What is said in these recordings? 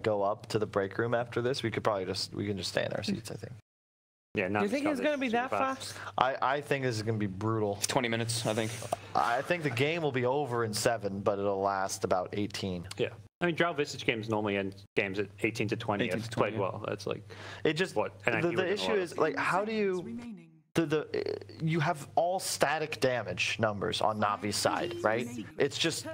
go up to the break room after this, we can just stay in our seats, I think. Yeah, Do you think it's going to be that fast? I think this is going to be brutal. 20 minutes, I think. I think the game will be over in 7, but it'll last about 18. Yeah. I mean, Brawl Visage games normally end games at 18 to 20. 18 It's to 20, played well. That's like it just what the issue is like how do you you have all static damage numbers on Navi's side, right? It's just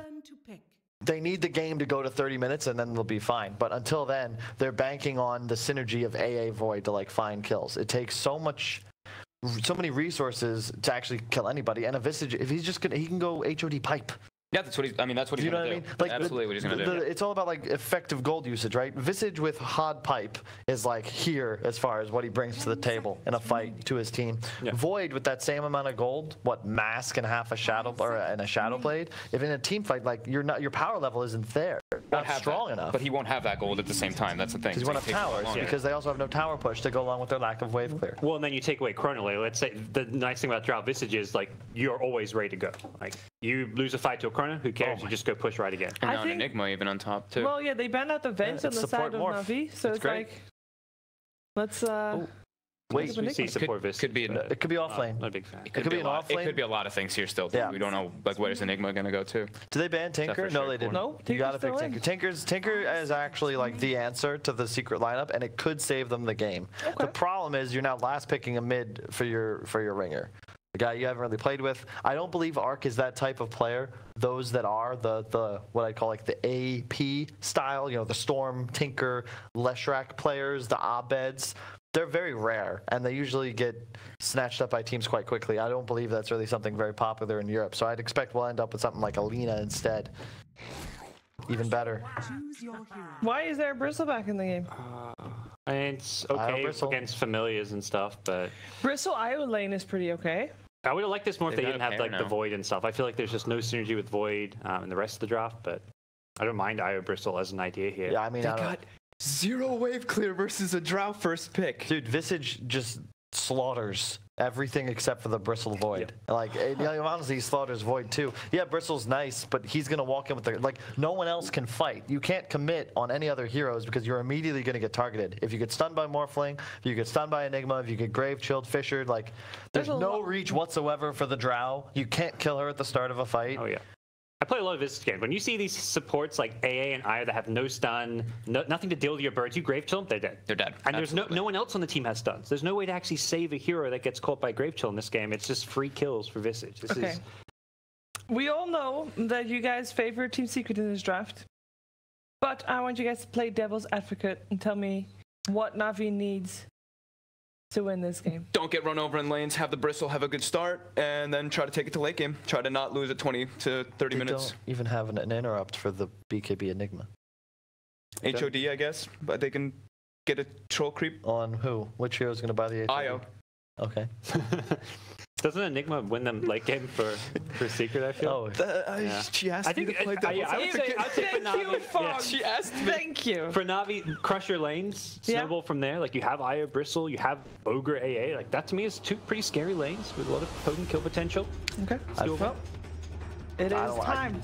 they need the game to go to 30 minutes and then they'll be fine. But until then, they're banking on the synergy of AA Void to like find kills. It takes so many resources to actually kill anybody. And a Visage, if he's just gonna, he can go HOD pipe. Yeah, that's what he's. I mean, that's what he's gonna do. Like, absolutely what he's gonna do. It's all about like effective gold usage, right? Visage with HOD pipe is like here as far as what he brings to the table in a fight to his team. Yeah. Void with that same amount of gold, what mask and half a shadow or and a shadow blade. If in a team fight, like your power level isn't there, not strong enough. But he won't have that gold at the same time. That's the thing. Because he won't have towers because they also have no tower push to go along with their lack of wave clear. Well, and then you take away Chrono. Like, let's say the nice thing about Brawl Visage is like you're always ready to go. Like you lose a fight to a Chrono, who cares? You just go push right again. And now an Enigma even on top too. Well, yeah, they banned out the vents on the side of Navi, so it's like, let's Wait, we see support Visage. Could be it could be Offlane. Not a big fan. It could be an Offlane. It could be a lot of things here still. Yeah. We don't know like where is Enigma gonna go to. Did they ban Tinker? No, they didn't. No, you gotta pick Tinker. Tinker is actually like the answer to the secret lineup, and it could save them the game. Okay. The problem is you're now last picking a mid for your ringer. The guy you haven't really played with. I don't believe Arc is that type of player. Those that are the what I call like the AP style, you know, the Storm, Tinker, Leshrac players, the Abeds, they're very rare, and they usually get snatched up by teams quite quickly. I don't believe that's really something very popular in Europe, so I'd expect we'll end up with something like Alina instead. Even better. Why is there a Bristle back in the game? And it's okay against familiars and stuff, but Bristle IO lane is pretty okay. I would have liked this more if they didn't have like the Void and stuff. I feel like there's just no synergy with Void in the rest of the draft, but I don't mind IO Bristle as an idea here. Yeah, I mean, they got 0 wave clear versus a Drow first pick. Dude, Visage just slaughters everything except for the Bristle Void. Yep. Like, honestly, he slaughters Void too. Yeah, Bristle's nice, but he's going to walk in with the, like, no one else can fight. You can't commit on any other heroes because you're immediately going to get targeted. If you get stunned by Morphling, if you get stunned by Enigma, if you get Grave Chilled, Fissured, like, there's no reach whatsoever for the Drow. You can't kill her at the start of a fight. Oh, yeah. I play a lot of Visage games. When you see these supports like AA and IO that have no stun, nothing to deal with your birds, you Grave Chill them, they're dead. They're dead. And there's no one else on the team has stuns. There's no way to actually save a hero that gets caught by Grave Chill in this game. It's just free kills for Visage. This is... We all know that you guys favor Team Secret in this draft, but I want you guys to play devil's advocate and tell me what Navi needs to win this game. Don't get run over in lanes, have the Bristle have a good start, and then try to take it to late game. Try to not lose at 20 to 30 minutes. Don't even have an interrupt for the BKB Enigma. HOD, I guess, but they can get a troll creep. On who? Which hero is going to buy the HOD? IO. Okay. Doesn't Enigma win them late game for Secret, I feel? Oh, she asked me to play devil's advocate. I'd say for Navi, She asked me. Thank you. For Navi, crush your lanes, snowball from there. Like, you have IO Bristle, you have Ogre AA. Like, that to me is 2 pretty scary lanes with a lot of potent kill potential. Okay. It is time.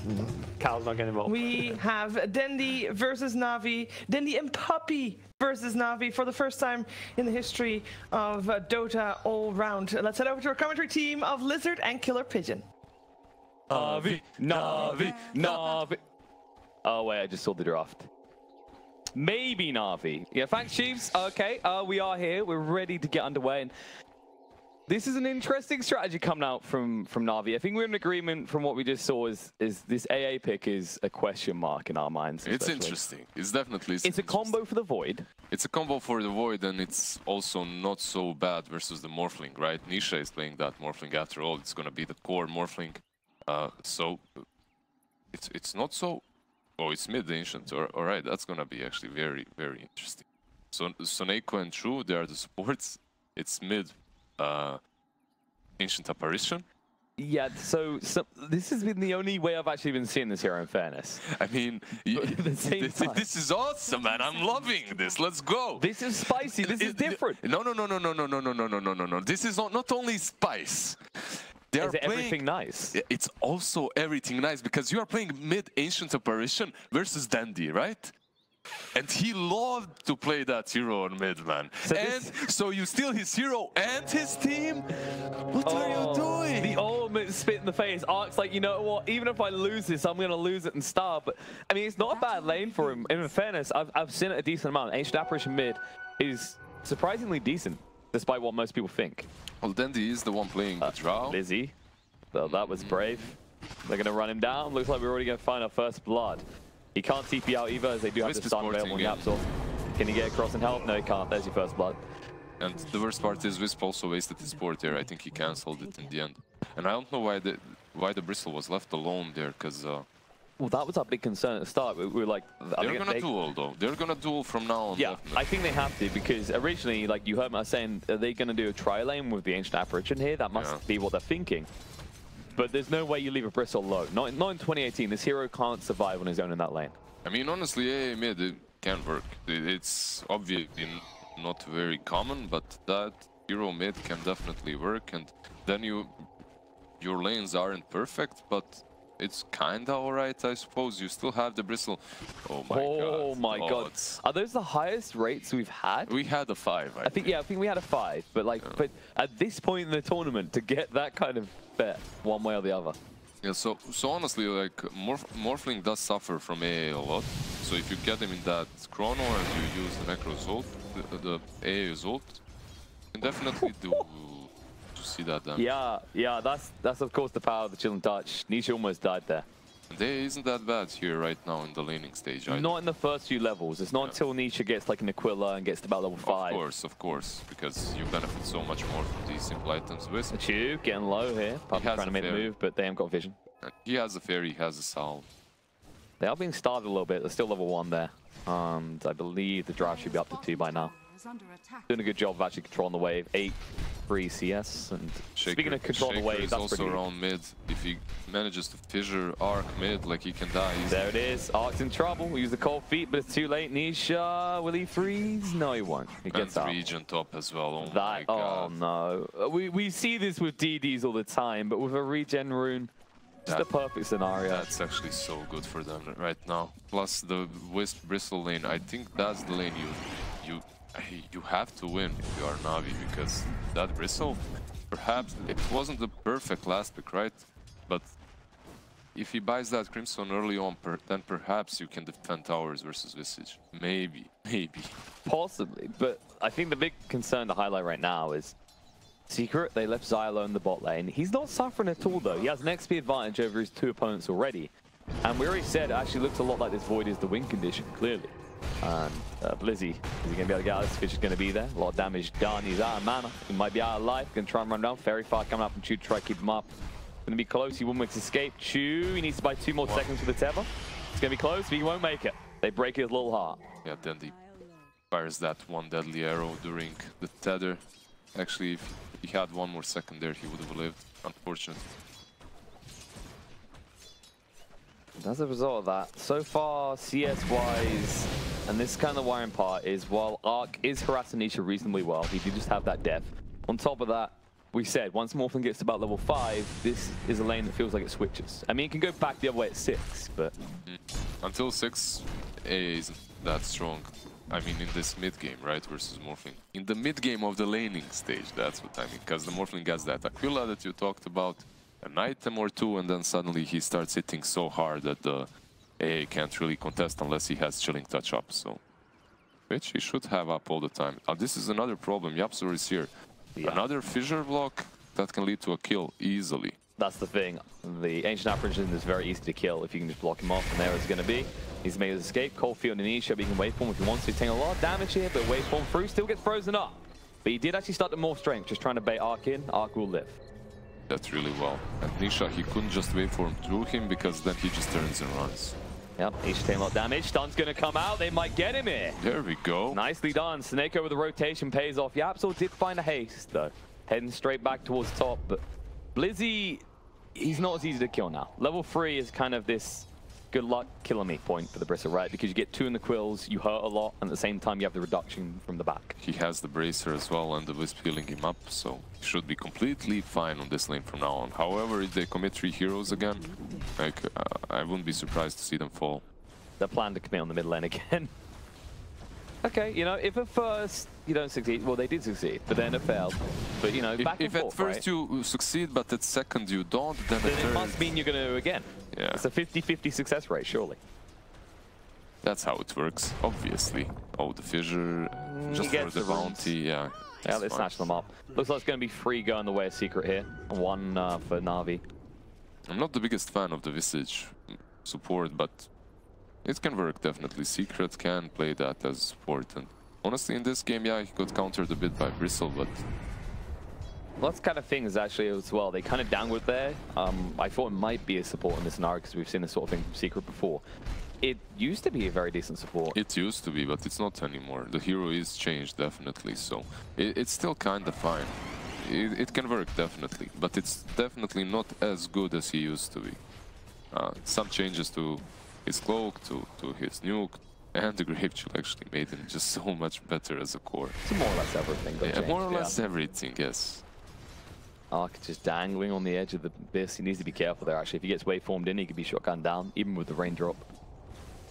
Kyle's not getting involved. We have Dendi versus Navi. Dendi and Puppey versus Navi for the first time in the history of Dota all round. Let's head over to our commentary team of Lizard and Killer Pigeon. Navi. Oh wait, I just saw the draft. Maybe Navi. Yeah, thanks, Chiefs. Okay, we are here. We're ready to get underway. And this is an interesting strategy coming out from Navi. I think we're in agreement from what we just saw is this AA pick is a question mark in our minds. It's interesting. It's definitely It's a combo for the Void. It's a combo for the Void, and it's also not so bad versus the Morphling, right? Nisha is playing that Morphling after all. It's going to be the core Morphling. So it's not so... Oh, it's mid ancient. All right, that's going to be actually very, very interesting. So Soneko and True, they are the supports. It's mid ancient apparition. Yeah, so this has been the only way I've actually been seeing this hero, in fairness. I mean, this is awesome, man. I'm loving this. Let's go. This is spicy. This is different. No. This is not only spice. They are playing everything nice. It's also everything nice because you are playing mid ancient apparition versus Dandy, right? And he loved to play that hero on mid, man. So you steal his hero and his team? What are you doing? The ultimate spit in the face. Ark's like, you know what? Even if I lose this, I'm going to lose it and starve. But, I mean, it's not a bad lane for him. In fairness, I've seen it a decent amount. Ancient Apparition mid is surprisingly decent, despite what most people think. Well, Dandy is the one playing the draw. Lizzie. Well, that was brave. They're going to run him down. Looks like we're already going to find our first blood. He can't TP out either, as they do have the stun available on YapzOr. Can he get across and help? No, he can't. There's your first blood. And the worst part is Wisp also wasted his port there. I think he cancelled it in the end. And I don't know why the Bristle was left alone there, because... well, that was our big concern at the start. We were like... They're going to duel, though. They're going to duel from now on. Yeah, definitely. I think they have to, because originally, like you heard me saying, are they going to do a tri-lane with the Ancient Apparition here? That must be what they're thinking. But there's no way you leave a Bristle low. Not in 2018. This hero can't survive on his own in that lane. I mean, honestly, AA mid it can work. It's obviously not very common, but that hero mid can definitely work. And then your lanes aren't perfect, but it's kinda alright, I suppose. You still have the Bristle. Oh my god. Are those the highest rates we've had? We had a 5. I think we had a 5. But like, but at this point in the tournament, to get that kind of bet one way or the other. Yeah, so honestly, like, Morphling does suffer from AA a lot. So if you get him in that chrono and you use the Necro's ult, the AA's ult, you can definitely do to see that damage. Yeah, that's of course the power of the Chilling Touch. Nisha almost died there. And AA isn't that bad here right now in the laning stage either. Not in the first few levels. It's not until Nisha gets like an Aquila and gets to about level 5. Of course, because you benefit so much more from these simple items. Wisp. Chew getting low here. Puppey trying to make the move, but they haven't got vision. He has a fairy, he has a salve. They are being starved a little bit. They're still level 1 there. And I believe the draft should be up to 2 by now. Doing a good job of actually controlling the wave. 8-3 CS. And speaking of controlling the wave, that's also pretty around mid. If he manages to fissure Arc mid, like he can die. There it is. Arc's in trouble. We use the cold feet, but it's too late. Nisha, will he freeze? No, he won't. He gets out. Regen top as well. Oh my god. Oh no. We see this with DDs all the time, but with a regen rune, just a perfect scenario. That's actually so good for them right now. Plus the Wisp Bristle lane, I think that's the lane you have to win if you are Navi, because that Bristle, perhaps it wasn't the perfect last pick, right? But if he buys that Crimson early on, then perhaps you can defend towers versus Visage. Maybe. Possibly, but I think the big concern to highlight right now is Secret. They left Xi alone in the bot lane. He's not suffering at all though. He has an XP advantage over his 2 opponents already. And we already said it actually looks a lot like this Void is the win condition, clearly. And Blizzy, is he going to be able to get out of this? Fish is going to be there. A lot of damage done. He's out of mana. He might be out of life. Going to try and run down. Fairy Fire coming up from Chew to try to keep him up. Going to be close. He won't make his escape. Chew, he needs to buy 2 more seconds with the tether. It's going to be close, but he won't make it. They break his little heart. Yeah, then he fires that one deadly arrow during the tether. Actually, if he had 1 more second there, he would have lived. Unfortunately. As a result of that, so far, CS-wise, and this is kind of the worrying part, is while Arc is harassing Nisha reasonably well, he did just have that death. On top of that, we said, once Morphin gets to about level 5, this is a lane that feels like it switches. I mean, it can go back the other way at 6, but... Until 6, AA isn't that strong. I mean, in this mid-game, right, versus Morphling. In the mid-game of the laning stage, that's what I mean, because the Morphling gets that Aquila that you talked about, an item or 2, and then suddenly he starts hitting so hard that the AA can't really contest unless he has Chilling Touch up, so... Which he should have up all the time. This is another problem, YapzOr is here. Yeah. Another fissure block that can lead to a kill easily. That's the thing. The Ancient Apparition is very easy to kill if you can just block him off, and there it's going to be. He's made his escape. Cold Field and Nisha, but he can waveform if he wants to. He's taking a lot of damage here, but waveform through, still gets frozen up. But he did actually start to more strength, just trying to bait Arc in. Arc will live. That's really well. And Nisha, he couldn't just waveform through him, because then he just turns and runs. Yep, Nisha taking a lot of damage. Stun's going to come out. They might get him here. There we go. Nicely done. Snake over the rotation pays off. YapzOr did find a haste, though. Heading straight back towards top, but Blizzy, he's not as easy to kill now. Level 3 is kind of this good luck killing me point for the Bristle, right? Because you get 2 in the quills, you hurt a lot, and at the same time you have the reduction from the back. He has the bracer as well, and the Wisp healing him up, so he should be completely fine on this lane from now on. However, if they commit 3 heroes again, like, I wouldn't be surprised to see them fall. They're planning to commit on the mid lane again. Okay, you know, if at first you don't succeed, well, they did succeed, but then it failed. But, you know, back and forth, if at first right? you succeed, but at second you don't, then at Then third... it must mean you're going to again. Yeah. It's a 50-50 success rate, surely. That's how it works, obviously. Oh, the fissure, just for the bounty, yeah. Yeah, let's snatch them up. Looks like it's going to be 3 going the way of Secret here. 1 for Navi. I'm not the biggest fan of the Visage support, but it can work definitely. Secret can play that as support. And honestly, in this game, yeah, he got countered a bit by Bristle, but... Well, that's kind of things actually as well. They kind of downward there. I thought it might be a support in this scenario because we've seen this sort of thing from Secret before. It used to be a very decent support. It used to be, but it's not anymore. The hero is changed, definitely, so it's still kind of fine. It can work, definitely, but it's definitely not as good as he used to be. Some changes to his cloak, to his nuke, and the Grape Chill actually made him just so much better as a core. So more or less everything got changed, more or less everything, yes. Ark just dangling on the edge of the abyss. He needs to be careful there, actually. If he gets waveformed in, he could be shotgunned down, even with the raindrop.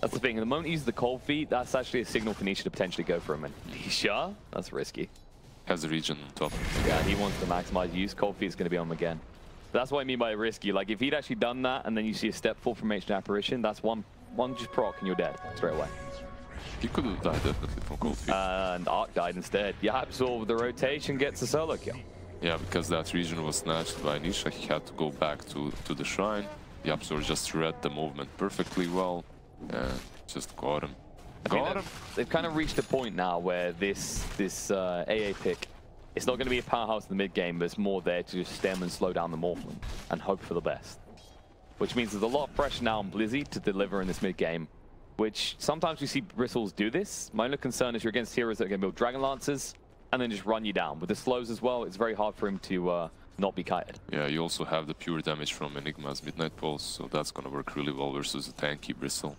That's the thing. At the moment he uses the cold feet, that's actually a signal for Nisha to potentially go for him. And Nisha? That's risky. Has a region on top. Yeah, he wants to maximize use. Cold feet is going to be on him again. That's what I mean by risky. Like, if he'd actually done that, and then you see a step full from Ancient Apparition, that's one just proc and you're dead straight away. He could have died definitely from cold feet. And Ark died instead. YapzOr with the rotation gets a solo kill. Yeah, because that region was snatched by Nisha, he had to go back to the shrine. YapzOr just read the movement perfectly well. And just got him. They've kind of reached a point now where this AA pick, it's not going to be a powerhouse in the mid game, but it's more there to just stem and slow down the Morphling and hope for the best. Which means there's a lot of pressure now on Blizzy to deliver in this mid game, which sometimes we see Bristles do this. My only concern is you're against heroes that can build Dragon Lancers and then just run you down. With the slows as well, it's very hard for him to not be kited. Yeah, you also have the pure damage from Enigma's Midnight Pulse, so that's going to work really well versus a tanky Bristle.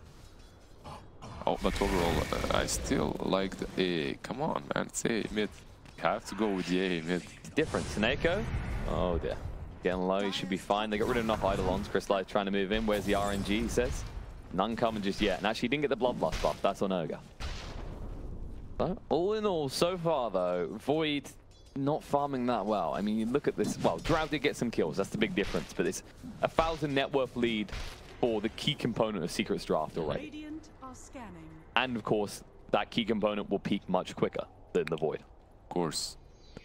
Oh, but overall, I still like the AA. Come on, man, it's AA mid. You have to go with the AA mid. It's different. Snako? Oh dear. Getting low, he should be fine. They got rid of enough Eidolons. Crystallize trying to move in. Where's the RNG, he says? None coming just yet. And actually, he didn't get the Bloodlust buff. That's on Ogre. So, all in all, so far though, Void not farming that well. I mean, you look at this. Well, Drow did get some kills. That's the big difference. But it's 1,000 net worth lead for the key component of Secret's draft already. And of course, that key component will peak much quicker than the Void. Of course.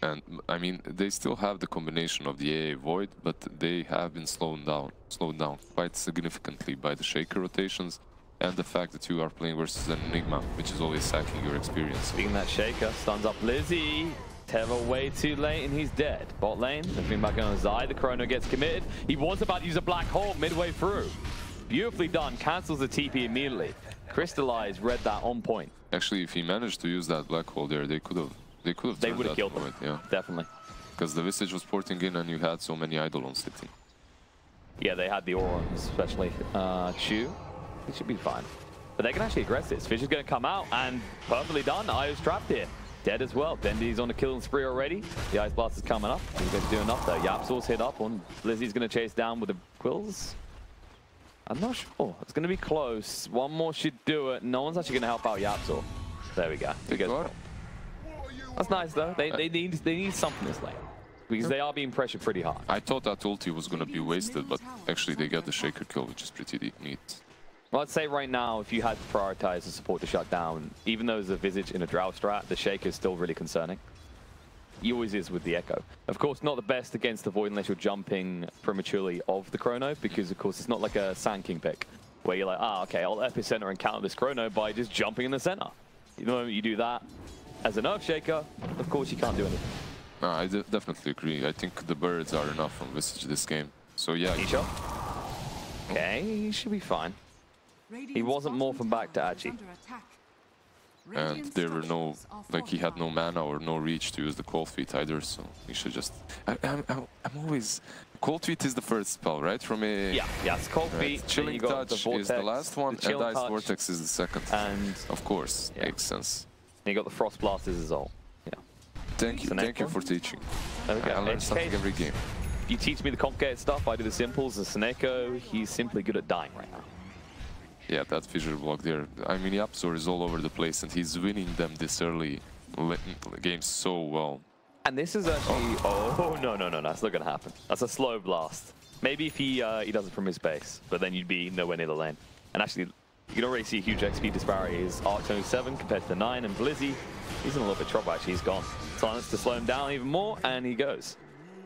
And I mean, they still have the combination of the AA Void, but they have been slowed down quite significantly by the Shaker rotations and the fact that you are playing versus an Enigma, which is always sacking your experience. Speaking of that Shaker, stuns up Lizzie. Tether way too late and he's dead. Bot lane, moving back on Zai, the Chrono gets committed. He was about to use a black hole midway through. Beautifully done, cancels the TP immediately. Crystallize read that on point. Actually, if he managed to use that black hole there, they would have killed him. Yeah, definitely. Because the Visage was porting in and you had so many Eidolons sitting. Yeah, they had the Aurons, especially Chu. He should be fine. But they can actually aggress this. Fish is going to come out and perfectly done. Io's trapped here. Dead as well. Bendy's on a killing spree already. The Ice Blast is coming up. He's going to do enough though. YapzOr's hit up on Lizzie's going to chase down with the Quills. I'm not sure. It's going to be close. One more should do it. No one's actually going to help out YapzOr. There we go. That's nice though. They need something this lane. Because they are being pressured pretty hard. I thought that ulti was going to be wasted, but actually they got the Shaker kill, which is pretty neat. Well, I'd say right now, if you had to prioritize the support to shut down, even though there's a Visage in a Drow strat, the Shaker is still really concerning. He always is with the Echo. Of course, not the best against the Void unless you're jumping prematurely of the Chrono, because of course it's not like a Sand King pick, where you're like, okay, I'll Epicenter and counter this Chrono by just jumping in the center. The moment you do that as an Earth Shaker, of course you can't do anything. No, I definitely agree. I think the birds are enough from Visage this game. So yeah. Nisha? Okay, he should be fine. He wasn't morphing back to Agi. And there were no, like he had no mana or no reach to use the Cold Feet either, so he should just... I'm always... Cold Feet is the first spell, right? From a... Yeah, it's Cold Feet. Chilling Touch is the last one, and Ice Vortex is the second. And... Of course, makes sense. And you got the Frost Blast as his ult. Yeah. Thank you for teaching. Okay. I learn something every game. You teach me the complicated stuff, I do the simples. And Seneko, he's simply good at dying right now. Yeah, that fissure block there. I mean, YapzOr is all over the place, and he's winning them this early games so well. And this is actually... Oh, no, that's not going to happen. That's a slow blast. Maybe if he does it from his base, but then you'd be nowhere near the lane. And actually, you can already see a huge XP disparity. His Arc's only 7 compared to the 9, and Blizzy, he's in a little bit of trouble actually. He's gone. Silence to slow him down even more, and he goes.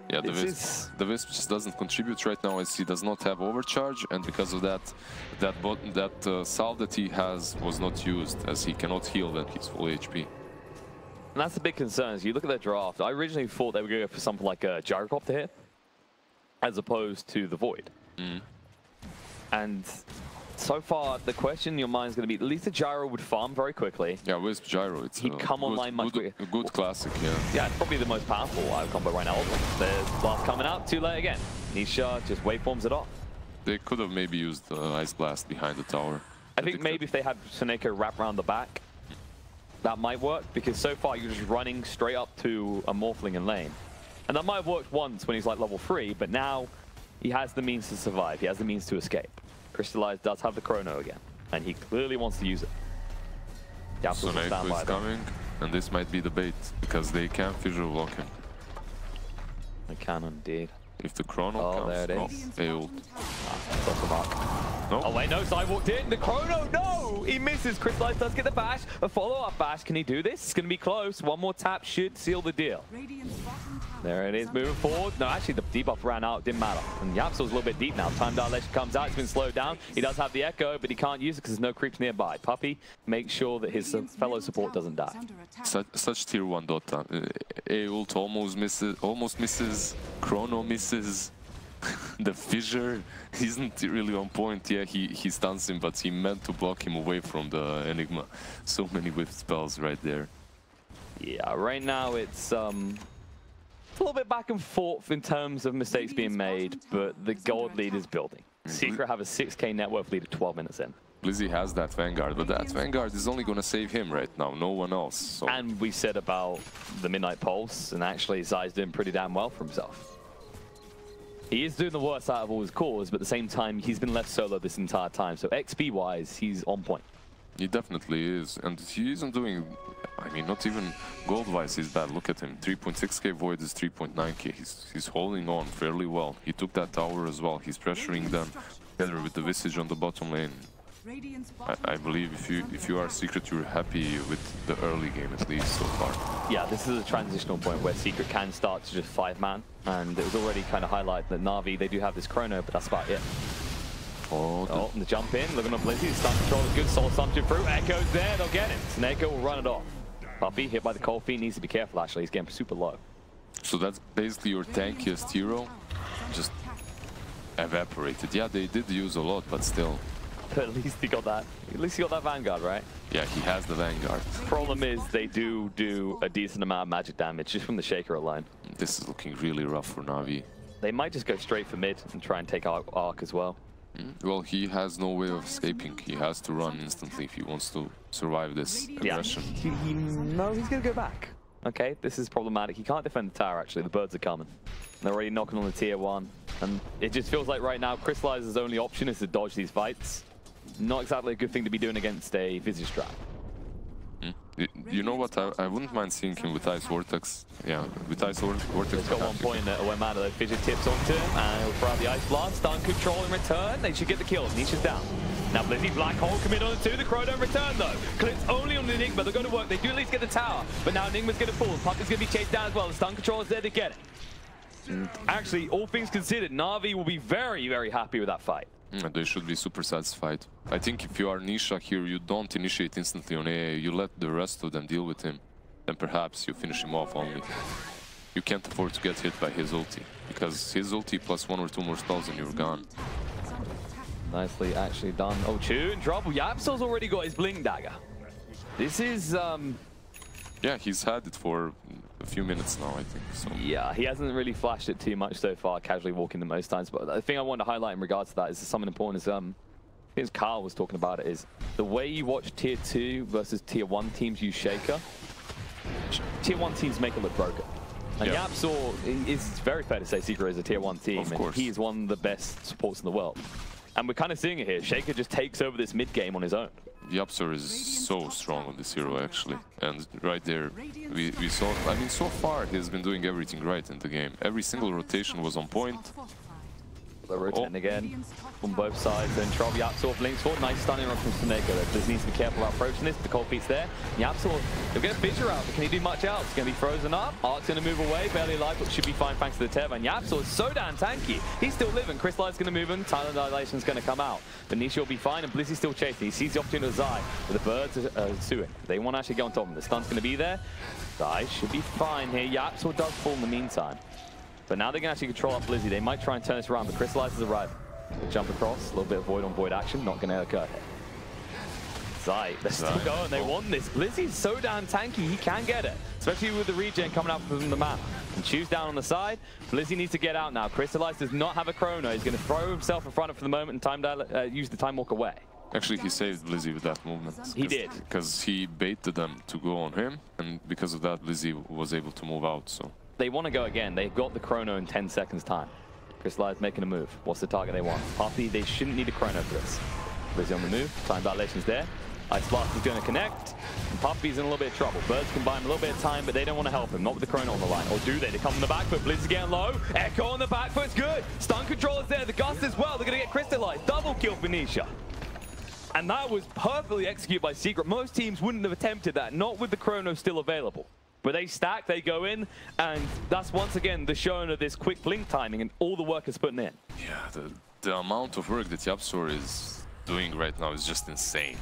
Yeah, the Wisp just doesn't contribute right now as he does not have overcharge, and because of that, that salve that he has was not used as he cannot heal when he's full HP. And that's the big concern. As you look at their draft, I originally thought they were going to go for something like a Gyrocopter here, as opposed to the Void. And so far, the question in your mind is going to be, at least the Gyro would farm very quickly. Yeah, Wisp Gyro, it's he'd come online much quicker. A good classic, yeah. Yeah, it's probably the most powerful combo right now. There's Blast coming out, too late again. Nisha just waveforms it off. They could have maybe used the Ice Blast behind the tower. I think maybe if they had Seneko wrap around the back, that might work, because so far you're just running straight up to a Morphling in lane. And that might have worked once when he's like level 3, but now he has the means to survive. He has the means to escape. Crystallize does have the Chrono again, and he clearly wants to use it. Seneko is coming, and this might be the bait, because they can fissure block him. They can indeed. If the Chrono comes, there it is. They ult. That's the mark. No. Oh wait, no, Sai walked in. The Chrono, no! He misses. Crystallize does get the bash. A follow-up bash. Can he do this? It's going to be close. One more tap should seal the deal. There it is, moving forward. No, actually, the debuff ran out. Didn't matter. And YapzOr's a little bit deep now. Time dilation comes out. It's been slowed down. He does have the Echo, but he can't use it because there's no creeps nearby. Puppey makes sure that his fellow support doesn't die. Such tier 1 Dota. A ult almost misses. Chrono misses. The fissure isn't really on point. Yeah, he stuns him, but he meant to block him away from the Enigma. So many whiff spells right there. Yeah, right now it's a little bit back and forth in terms of mistakes being made, but the gold lead is building. Secret have a 6k net worth lead at 12 minutes in. Blizzy has that Vanguard, but that Vanguard is only going to save him right now, no one else. So. And we said about the Midnight Pulse, and actually Zai's doing pretty damn well for himself. He is doing the worst out of all his cores, but at the same time, he's been left solo this entire time. So XP-wise, he's on point. He definitely is, and he isn't doing, I mean, not even gold-wise he's bad. Look at him, 3.6k Void is 3.9k. He's holding on fairly well. He took that tower as well. He's pressuring them together with the Visage on the bottom lane. I believe if you are Secret, you're happy with the early game at least so far. Yeah, this is a transitional point where Secret can start to just 5-man, and it was already kind of highlighted that Navi, they do have this Chrono, but that's about it. Oh, and the jump in, looking up Blizzy, the stun control is good, soul assumption through, Echo's there, they'll get it. Seneko will run it off. Puppey, hit by the Cold Feet, needs to be careful actually, he's getting super low. So that's basically your tankiest hero, just evaporated. Yeah, they did use a lot, but still. But at least he got that. At least he got that Vanguard, right? Yeah, he has the Vanguard. Problem is, they do a decent amount of magic damage just from the Shaker alone. This is looking really rough for Navi. They might just go straight for mid and try and take Arc as well. Well, he has no way of escaping. He has to run instantly if he wants to survive this aggression. No, he's going to go back. Okay, this is problematic. He can't defend the tower, actually. The birds are coming. They're already knocking on the tier 1. And it just feels like right now, Crystallizer's only option is to dodge these fights. Not exactly a good thing to be doing against a Visage trap. You know what? I wouldn't mind seeing him with Ice Vortex. Yeah, with Ice Vortex. He's got one point at away mana though. Fidget tips onto him and he'll throw out the Ice Blast. Stun control in return. They should get the kill. Nisha's down. Now Blizzy Black Hole coming on it too. The Chrono in return though. Clips only on the Enigma. They're going to work. They do at least get the tower. But now Enigma's going to fall. Puppey's going to be chased down as well. The stun control is there to get it. Actually, all things considered, Navi will be very, very happy with that fight. They should be super satisfied. I think if you are Nisha here, you don't initiate instantly on AA, you let the rest of them deal with him. Then perhaps you finish him off only. You can't afford to get hit by his ulti, because his ulti plus 1 or 2 more spells and you're gone. Nicely actually done. Oh, Chew in trouble. YapzOr's already got his Bling Dagger. This is... Yeah, he's had it for a few minutes now, I think. So. Yeah, he hasn't really flashed it too much so far, casually walking the most times. But the thing I wanted to highlight in regards to that is something important is, I think Carl was talking about it, is the way you watch tier 2 versus tier 1 teams use Shaker. Tier 1 teams make it look broken. And yeah. YapzOr, it's very fair to say Secret is a tier 1 team, and he is one of the best supports in the world. And we're kind of seeing it here. Shaker just takes over this mid game on his own. YapzOr is so strong on this hero, actually. And right there, we saw, I mean, so far he's been doing everything right in the game. Every single rotation was on point. They're rotating again from both sides. Then Troll YapzOr links forward. Nice stunning run from Snake. Just needs to be careful about approaching this. The cold feet's there. YapzOr, he'll get a fissure out, but can he do much else? He's going to be frozen up. Ark's going to move away. Barely alive, but should be fine thanks to the Tev. And YapzOr is so damn tanky. He's still living. Crystallize's going to move him. Time Dilation's going to come out. But Nisha will be fine, and Blizzy's still chasing. He sees the opportunity to Zai, but the birds are suing. They want to actually get on top of him. The stun's going to be there. Zai should be fine here. YapzOr does fall in the meantime. But now they can actually control up Blizzy. They might try and turn this around, but Crystallize is arriving. They jump across, a little bit of void on void action, not going to occur here. Zai, they're still going, they want this. Blizzy's so damn tanky, he can get it. Especially with the regen coming up from the map. And choose down on the side. Blizzy needs to get out now. Crystallize does not have a chrono. He's going to throw himself in front of for the moment and use the time walk away. Actually, he saved Blizzy with that movement. He did. Because he baited them to go on him, and because of that, Blizzy was able to move out, so. They want to go again. They've got the chrono in 10 seconds time. Crystallize making a move. What's the target they want? Puppey, they shouldn't need a chrono for this. Blizzy on the move. Time dilation's there. Ice Blast is going to connect. And Puppey's in a little bit of trouble. Birds can buy him a little bit of time, but they don't want to help him. Not with the chrono on the line. Or do they? They come on the back foot. Blizzy's getting low. Echo on the back foot's good. Stun control is there. The Gust as well. They're going to get Crystallized. Double kill for Nisha. And that was perfectly executed by Secret. Most teams wouldn't have attempted that. Not with the chrono still available. Where they stack, they go in, and that's once again the showing of this quick blink timing and all the work is putting in. Yeah, the amount of work that YapzOr is doing right now is just insane.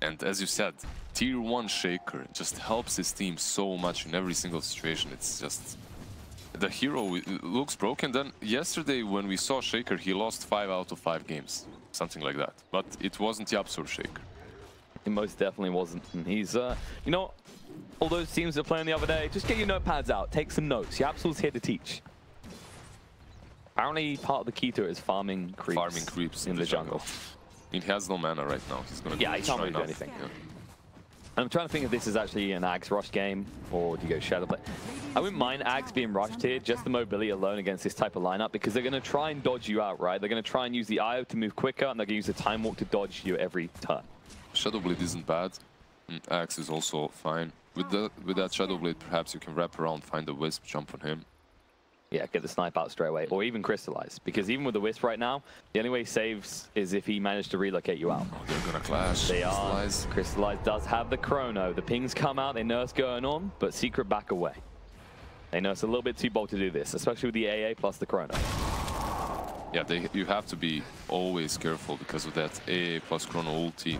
And as you said, tier 1 Shaker just helps his team so much in every single situation. It's just... The hero looks broken. Then yesterday when we saw Shaker, he lost 5 out of 5 games. Something like that. But it wasn't YapzOr Shaker. It most definitely wasn't. And he's, you know, all those teams that were playing the other day, just get your notepads out, take some notes. YapzOr's here to teach. Apparently, part of the key to it is farming creeps in the jungle. I mean, he has no mana right now. He's gonna he can't really do anything. Yeah. I'm trying to think if this is actually an Ags rush game, or do you go Shadow Play? I wouldn't mind Ags being rushed here, just the mobility alone against this type of lineup, because they're going to try and dodge you out, right? They're going to try and use the IO to move quicker, and they're going to use the Time Walk to dodge you every turn. Shadow Blade isn't bad. Axe is also fine. With that Shadow Blade, perhaps you can wrap around, find the Wisp, jump on him. Yeah, get the snipe out straight away, or even Crystallize. Because even with the Wisp right now, the only way he saves is if he managed to relocate you out. Oh, they're gonna clash. They are. Crystallize does have the chrono. The pings come out, they know what's going on, but Secret back away. They know it's a little bit too bold to do this, especially with the AA plus the chrono. Yeah, you have to be always careful because of that AA plus chrono ulti.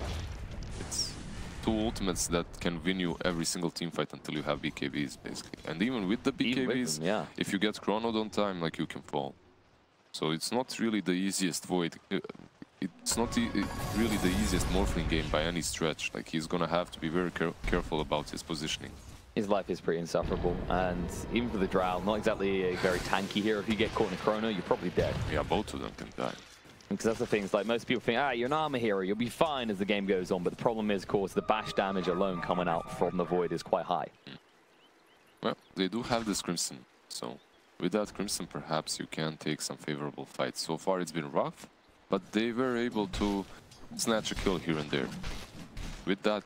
It's two ultimates that can win you every single team fight until you have BKBs, basically. And even with the BKBs, if you get chronoed on time, like, you can fall. So it's not really the easiest void. It's not really the easiest Morphling game by any stretch. Like, he's gonna have to be very careful about his positioning. His life is pretty insufferable, and even for the Drow, not exactly a very tanky hero. If you get caught in a chrono, you're probably dead. Yeah, both of them can die. Because that's the thing, it's like most people think, you're an armor hero, you'll be fine as the game goes on, but the problem is, of course, the bash damage alone coming out from the void is quite high. Well, they do have this Crimson, so with that Crimson, perhaps you can take some favorable fights. So far, it's been rough, but they were able to snatch a kill here and there. With that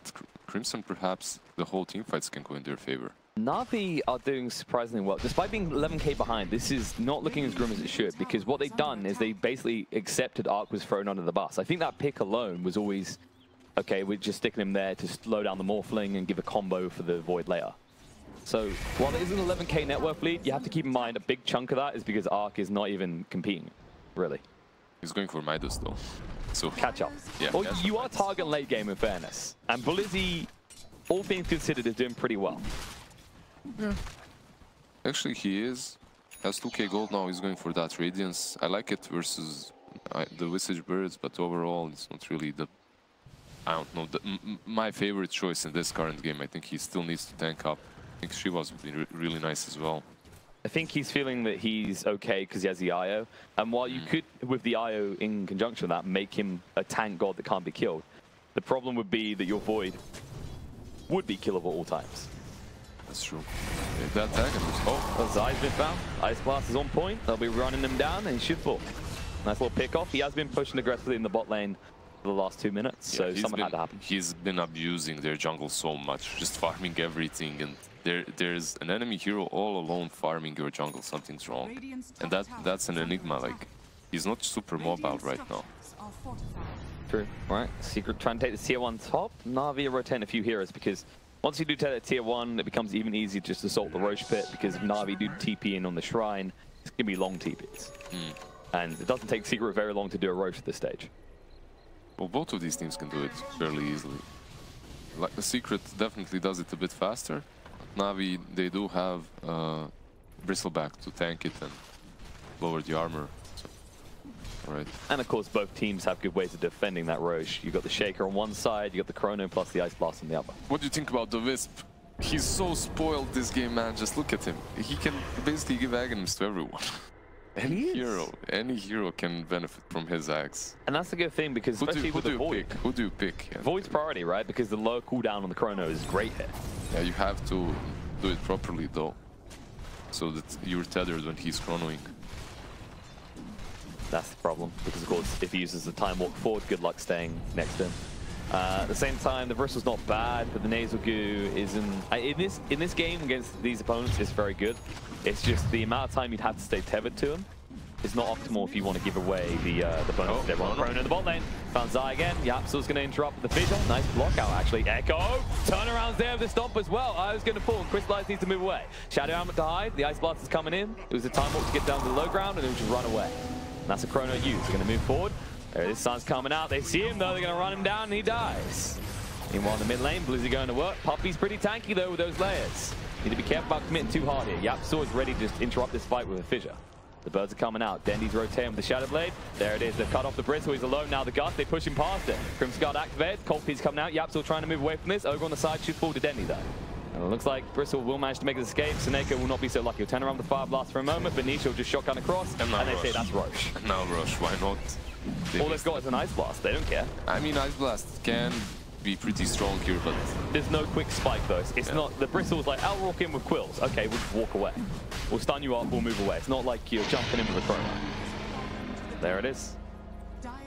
Crimson, perhaps the whole team fights can go in their favor. Navi are doing surprisingly well. Despite being 11k behind, this is not looking as grim as it should, because what they've done is they basically accepted Arc was thrown under the bus. I think that pick alone was always, okay, we're just sticking him there to slow down the Morphling and give a combo for the Void later. So while there is an 11k net worth lead, you have to keep in mind a big chunk of that is because Arc is not even competing, really. He's going for Midas, though. So catch up. Yeah, well, you are target late game, in fairness. And Blizzy, all things considered, is doing pretty well. Yeah. Actually, he is. Has 2k gold now. He's going for that Radiance. I like it versus the Visage Birds, but overall, it's not really the... I don't know. My favorite choice in this current game. I think he still needs to tank up. I think she was really nice as well. I think he's feeling that he's okay because he has the IO. And while you could, with the IO in conjunction with that, make him a tank god that can't be killed, the problem would be that your Void would be killable at all times. That's true. That tag. Oh, Zai's been found. Ice Blast is on point. They'll be running him down and he should fall. Nice little pick off. He has been pushing aggressively in the bot lane for the last 2 minutes, so something had to happen. He's been abusing their jungle so much, just farming everything, and there's an enemy hero all alone farming your jungle. Something's wrong, and that's an enigma. Like, he's not super mobile right now. True. Right. Secret trying to take the tier 1 top. Navi are rotating a few heroes because once you do take that tier 1, it becomes even easier just to assault the Roche pit, because if Navi do TP in on the shrine, it's going to be long TPs. And it doesn't take Secret very long to do a Roche at this stage. Well, both of these teams can do it fairly easily. Like, the Secret definitely does it a bit faster. Navi, they do have Bristleback to tank it and lower the armor. So, right. And of course, both teams have good ways of defending that Roche. You've got the Shaker on one side, you've got the Chrono plus the Ice Blast on the other. What do you think about the Wisp? He's so spoiled this game, man. Just look at him. He can basically give agonies to everyone. Any hero can benefit from his axe. And that's the good thing, because especially with the Void. Who do you pick? Yeah. Void's priority, right? Because the low cooldown on the Chrono is great here. Yeah, you have to do it properly though, so that you're tethered when he's chronoing. That's the problem, because of course if he uses the time walk forward, good luck staying next to him. At the same time, the bristle's not bad, but the nasal goo isn't. In this game against these opponents, it's very good. It's just the amount of time you'd have to stay tethered to him is not optimal if you want to give away the bonus. Everyone prone in the bot lane. Found Zai again. YapzOr's going to interrupt with the fissure. Nice block out, actually. Echo. Turnarounds there with the stomp as well. I was going to fall. Crystallize needs to move away. Shadow Helmet to hide. The Ice Blast is coming in. It was a time walk to get down to the low ground, and then just run away. And that's a Chrono use. They're going to move forward. There it is. Sun's coming out. They see him, though. They're going to run him down, and he dies. Meanwhile, in the mid lane, Blizzy going to work. Puppey's pretty tanky, though, with those layers. Need to be careful about committing too hard here. YapzOr is ready to just interrupt this fight with a fissure. The birds are coming out. Dendy's rotating with the Shadow Blade. There it is. They've cut off the bristle. He's alone now. The Gust, they push him past it. Crimson Guard activated. Cold Piece coming out. YapzOr trying to move away from this. Ogre on the side shoots forward to Dendy, though. And it looks like Bristle will manage to make his escape. Seneko will not be so lucky. He'll turn around with the Fire Blast for a moment, but Nisha will just shotgun across, and they say that's Roche. Now Roche, why not? All they've got is an Ice Blast. They don't care. I mean, Ice Blast can be pretty strong here, but there's no quick spike though. It's not, the Bristle's like, I'll walk in with quills. Okay, we'll just walk away. We'll stun you up, we'll move away. It's not like you're jumping in with a Chrono. There it is.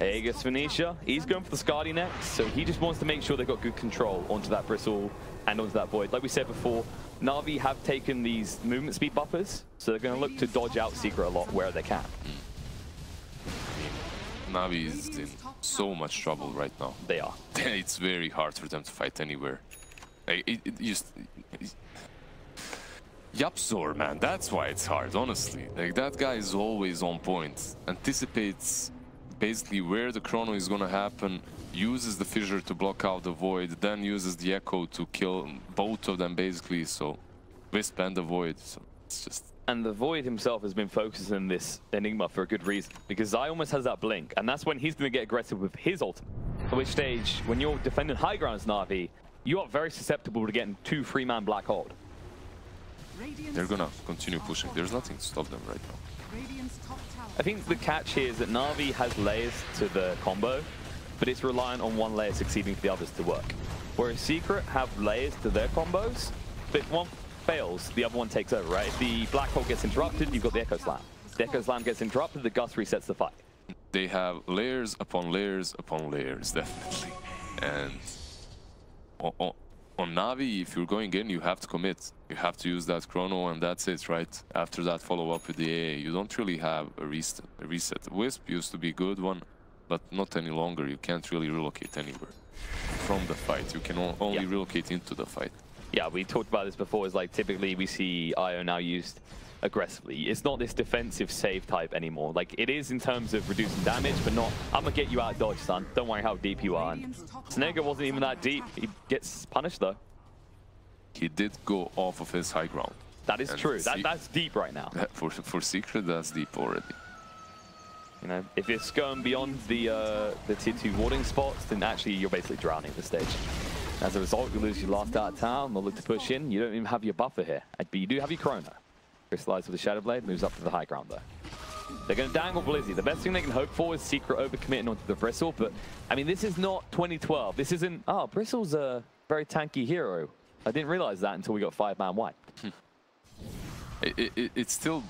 Aegis for Nisha. He's going for the Skadi next, so he just wants to make sure they've got good control onto that Bristle and onto that Void. Like we said before, Navi have taken these movement speed buffers, so they're going to look to dodge out Secret a lot where they can. Navi is in so much trouble right now. They are. It's very hard for them to fight anywhere. YapzOr, man, that's why it's hard, honestly. Like, that guy is always on point. Anticipates basically where the Chrono is gonna happen, uses the fissure to block out the Void, then uses the Echo to kill both of them basically, so Wisp and the Void, so it's just... And the Void himself has been focusing on this Enigma for a good reason, because Zai almost has that blink, and that's when he's going to get aggressive with his ultimate. At which stage, when you're defending high grounds, Navi, you are very susceptible to getting 2 3-man Black Hold. They're going to continue pushing. There's nothing to stop them right now. I think the catch here is that Navi has layers to the combo, but it's reliant on one layer succeeding for the others to work. Whereas Secret have layers to their combos, but if one fails, the other one takes over, right? If the Black Hole gets interrupted, you've got the Echo Slam. The Echo Slam gets interrupted, the Gust resets the fight. They have layers upon layers upon layers, definitely. And on Navi, if you're going in, you have to commit. You have to use that Chrono, and that's it, right? After that follow-up with the AA, you don't really have a reset. Wisp used to be a good one, but not any longer. You can't really relocate anywhere from the fight. You can only relocate into the fight. Yeah, we talked about this before. It's like typically we see IO now used aggressively. It's not this defensive save type anymore. Like, it is in terms of reducing damage, but not, I'm gonna get you out of dodge, son. Don't worry how deep you are. And Snega wasn't even that deep. He gets punished, though. He did go off of his high ground. That is true. That's deep right now. For Secret, that's deep already. You know, if it's going beyond the tier 2 warding spots, then actually you're basically drowning at this stage. As a result, you lose your last out of town. They'll look to push in. You don't even have your buffer here, but you do have your Chrono. Crystallized with the Shadow Blade, moves up to the high ground though. They're going to dangle Blizzy. The best thing they can hope for is Secret overcommitting onto the Bristle, but I mean, this is not 2012. This isn't, oh, Bristle's a very tanky hero. I didn't realize that until we got 5-man wiped. It's still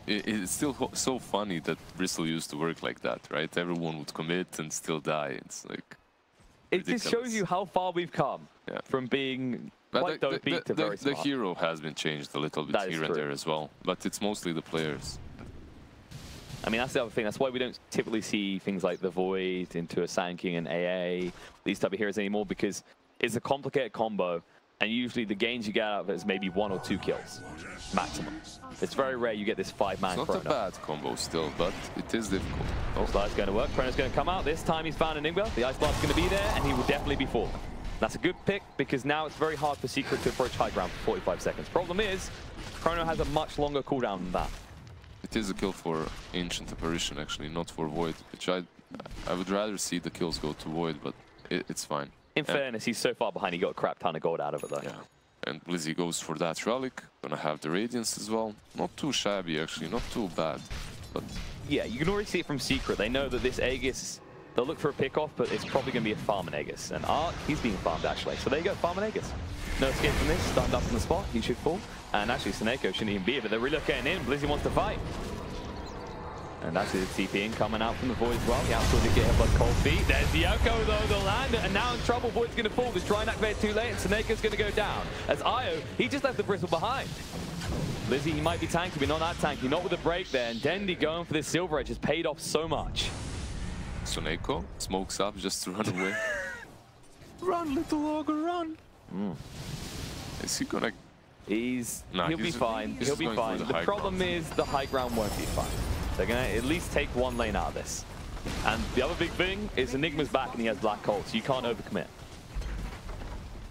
it's still so funny that Bristle used to work like that, right? Everyone would commit and still die. It's like it just shows you how far we've come from being quite beat to very smart. The hero has been changed a little bit here and there as well, but it's mostly the players. I mean, that's the other thing. That's why we don't typically see things like the Void into a Sanking and AA, these type of heroes anymore, because it's a complicated combo, and usually the gains you get out of it is maybe 1 or 2 kills, maximum. It's very rare you get this 5-man It's not a bad combo still, but it is difficult. Oh, slide's going to work. Chrono's going to come out. This time he's found an Enigma. The Ice Blast's going to be there, and he will definitely be falling. That's a good pick, because now it's very hard for Secret to approach high ground for 45 seconds. Problem is, Chrono has a much longer cooldown than that. It is a kill for Ancient Apparition, actually, not for Void, which I would rather see the kills go to Void, but it's fine. In fairness, he's so far behind, he got a crap ton of gold out of it, though. Yeah, and Blizzy goes for that Relic. Gonna have the Radiance as well. Not too shabby, actually, not too bad, but... Yeah, you can already see it from Secret. They know that this Aegis, they'll look for a pick-off, but it's probably going to be a farm Aegis. And Art, he's being farmed, actually. So there you go, farm Aegis. No escape from this, stunned up in the spot, he should fall. And actually, Seneko shouldn't even be here, but they're relocating in. Blizzy wants to fight. And that's his TPing coming out from the Void as well. YapzOr did get hit by cold feet. There's the Echo, though, the land, and now in trouble. Void's going to fall. The try and activate too late, and Seneko's going to go down. As Io, he just left the Bristle behind. Blizzy, he might be tanky, but not that tanky. Not with the break there. And Dendi going for this Silver Edge has paid off so much. Soneko smokes up just to run away. Run, little ogre, run. Is he gonna... He'll be fine. He'll be fine. The problem is the high ground won't be fine. They're going to at least take 1 lane out of this. And the other big thing is Enigma's back and he has Black Hole, so you can't overcommit.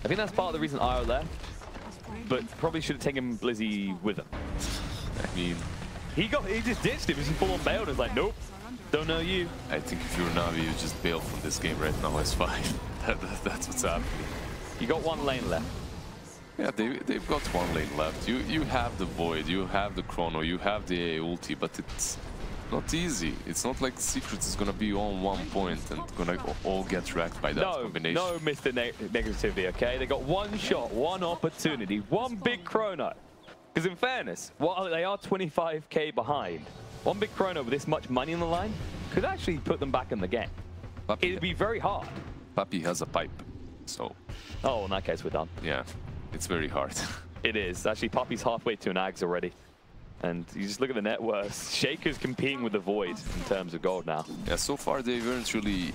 I think that's part of the reason Io left, but probably should have taken Blizzy with him. I mean... He just ditched him. He full on bailed. It's like, nope, don't know you. I think if you're Navi, you just bail from this game right now. It's fine. That's what's happening. You got 1 lane left. Yeah, they've got 1 lane left. You have the Void, you have the Chrono, you have the AA ulti, but it's not easy. It's not like Secret is gonna be on 1 point and gonna all get wrecked by that combination. No, Mr. Negativity, okay? They got 1 shot, 1 opportunity, 1 big Chrono. Because in fairness, while they are 25k behind, 1 big Chrono with this much money on the line could actually put them back in the game. It'd be very hard. Puppey has a pipe, so... Oh, in that case, we're done. Yeah. It's very hard. It is. Actually, Puppey's halfway to an Ags already. And you just look at the net worth. Shaker's competing with the Void in terms of gold now. Yeah, so far they weren't really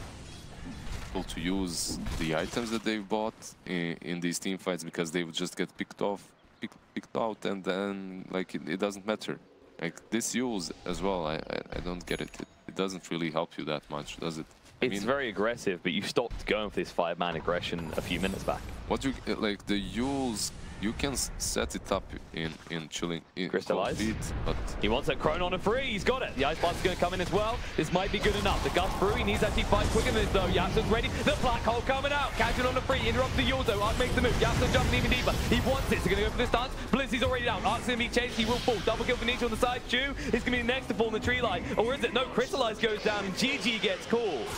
able to use the items that they've bought in these team fights because they would just get picked out, and then like it doesn't matter. Like this use as well, I don't get it. It doesn't really help you that much, does it? It's very aggressive, but you stopped going for this 5-man aggression a few minutes back. What you like the Yules, you can set it up in chilling in Crystallize. Feet, but he wants a Chrono on a free. He's got it. The Ice Blast is going to come in as well. This might be good enough. The Gust through. He needs to actually fight quicker than this though. YapzOr's ready. The Black Hole coming out. Catching on the free. Interrupts the Yules though. Arc makes the move. YapzOr jumping even deeper. He wants it. So going to go for the stance. Blizzy's already down. Arc's going to be chased. He will fall. Double kill for Nisha on the side. Chew is going to be the next to fall in the tree line. Or is it? No, Crystallize goes down and GG gets called.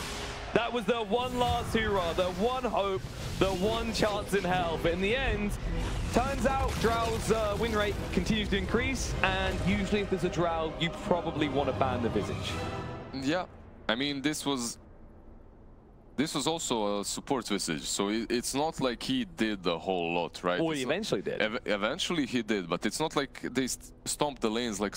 That was the 1 last hurrah, the 1 hope, the 1 chance in hell. But in the end, turns out Drow's win rate continues to increase, and usually if there's a Drow, you probably want to ban the Visage. Yeah, I mean, this was also a support Visage, so it's not like he did a whole lot, right? Or he eventually did. Eventually he did, but it's not like they stomped the lanes like